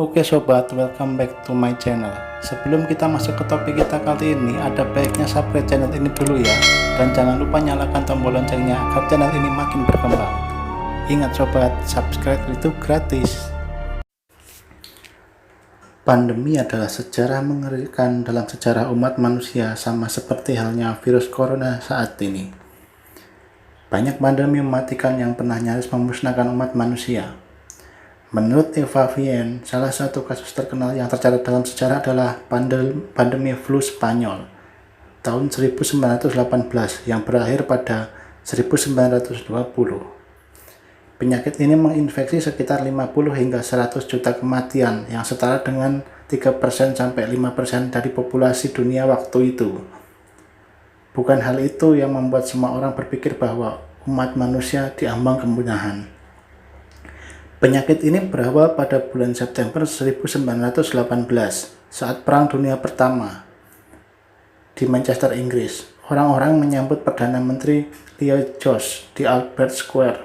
Oke sobat, welcome back to my channel. Sebelum kita masuk ke topik kita kali ini, ada baiknya subscribe channel ini dulu ya. Dan jangan lupa nyalakan tombol loncengnya agar channel ini makin berkembang. Ingat sobat, subscribe itu gratis. Pandemi adalah sejarah mengerikan dalam sejarah umat manusia, sama seperti halnya virus corona saat ini. Banyak pandemi mematikan yang pernah nyaris memusnahkan umat manusia. Menurut Eva Vien, salah satu kasus terkenal yang tercatat dalam sejarah adalah pandemi flu Spanyol tahun 1918 yang berakhir pada 1920. Penyakit ini menginfeksi sekitar 50 hingga 100 juta kematian yang setara dengan 3% sampai 5% dari populasi dunia waktu itu. Bukan hal itu yang membuat semua orang berpikir bahwa umat manusia diambang kemunahan. Penyakit ini berawal pada bulan September 1918 saat Perang Dunia Pertama di Manchester, Inggris. Orang-orang menyambut Perdana Menteri Lloyd George di Albert Square.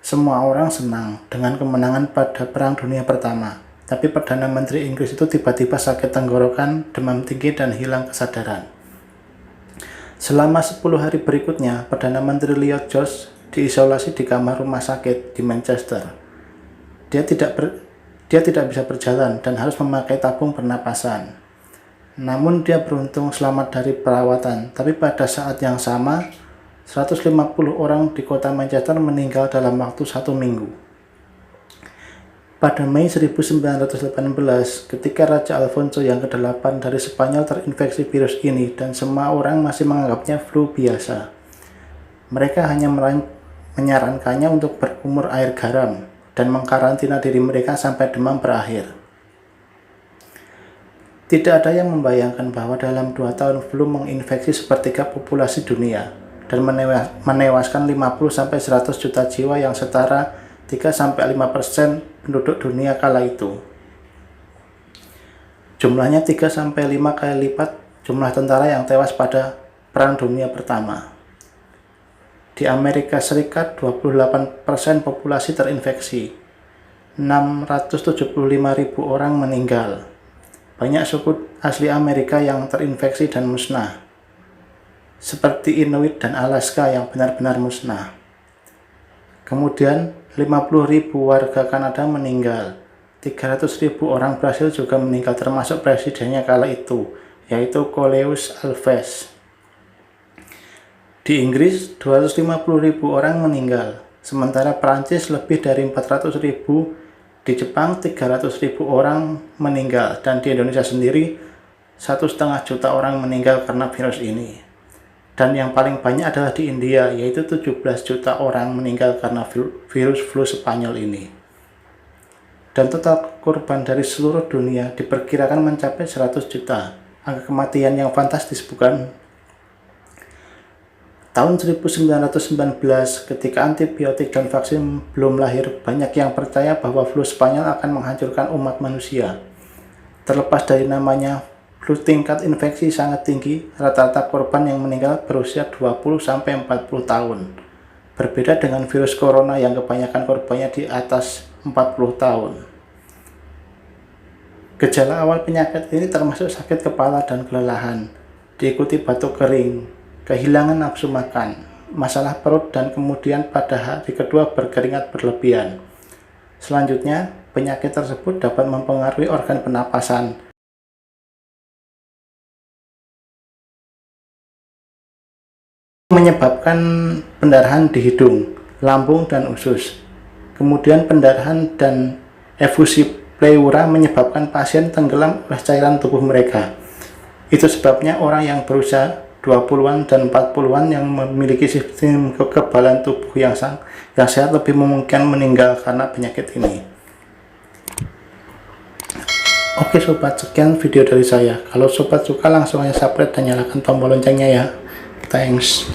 Semua orang senang dengan kemenangan pada Perang Dunia Pertama, tapi Perdana Menteri Inggris itu tiba-tiba sakit tenggorokan, demam tinggi, dan hilang kesadaran. Selama 10 hari berikutnya, Perdana Menteri Lloyd George diisolasi di kamar rumah sakit di Manchester. Dia tidak bisa berjalan dan harus memakai tabung pernapasan. Namun dia beruntung selamat dari perawatan, tapi pada saat yang sama 150 orang di kota Manchester meninggal dalam waktu 1 minggu. Pada Mei 1918, ketika Raja Alfonso yang ke-8 dari Spanyol terinfeksi virus ini dan semua orang masih menganggapnya flu biasa. Mereka hanya menyarankannya untuk berkumur air garam dan mengkarantina diri mereka sampai demam berakhir. Tidak ada yang membayangkan bahwa dalam 2 tahun flu menginfeksi sepertiga populasi dunia dan menewaskan 50-100 juta jiwa yang setara 3-5% penduduk dunia kala itu. Jumlahnya 3-5 kali lipat jumlah tentara yang tewas pada Perang Dunia Pertama. Di Amerika Serikat, 28% populasi terinfeksi. 675.000 orang meninggal. Banyak suku asli Amerika yang terinfeksi dan musnah, seperti Inuit dan Alaska yang benar-benar musnah. Kemudian, 50.000 warga Kanada meninggal. 300.000 orang Brasil juga meninggal, termasuk presidennya kala itu, yaitu Coleus Alves. Di Inggris, 250.000 orang meninggal, sementara Prancis lebih dari 400.000, di Jepang 300.000 orang meninggal, dan di Indonesia sendiri 1,5 juta orang meninggal karena virus ini. Dan yang paling banyak adalah di India, yaitu 17 juta orang meninggal karena virus flu Spanyol ini. Dan total korban dari seluruh dunia diperkirakan mencapai 100 juta. Angka kematian yang fantastis, bukan? Tahun 1919, ketika antibiotik dan vaksin belum lahir, banyak yang percaya bahwa flu Spanyol akan menghancurkan umat manusia. Terlepas dari namanya, flu tingkat infeksi sangat tinggi, rata-rata korban yang meninggal berusia 20-40 tahun. Berbeda dengan virus corona yang kebanyakan korbannya di atas 40 tahun. Gejala awal penyakit ini termasuk sakit kepala dan kelelahan, diikuti batuk kering, kehilangan nafsu makan, masalah perut, dan kemudian pada hari kedua berkeringat berlebihan. Selanjutnya, penyakit tersebut dapat mempengaruhi organ pernapasan, menyebabkan pendarahan di hidung, lambung, dan usus. Kemudian pendarahan dan efusi pleura menyebabkan pasien tenggelam oleh cairan tubuh mereka. Itu sebabnya orang yang berusia 20-an dan 40-an yang memiliki sistem kekebalan tubuh yang sehat lebih memungkinkan meninggal karena penyakit ini. Oke sobat, sekian video dari saya. Kalau sobat suka langsung aja subscribe dan nyalakan tombol loncengnya ya. Thanks.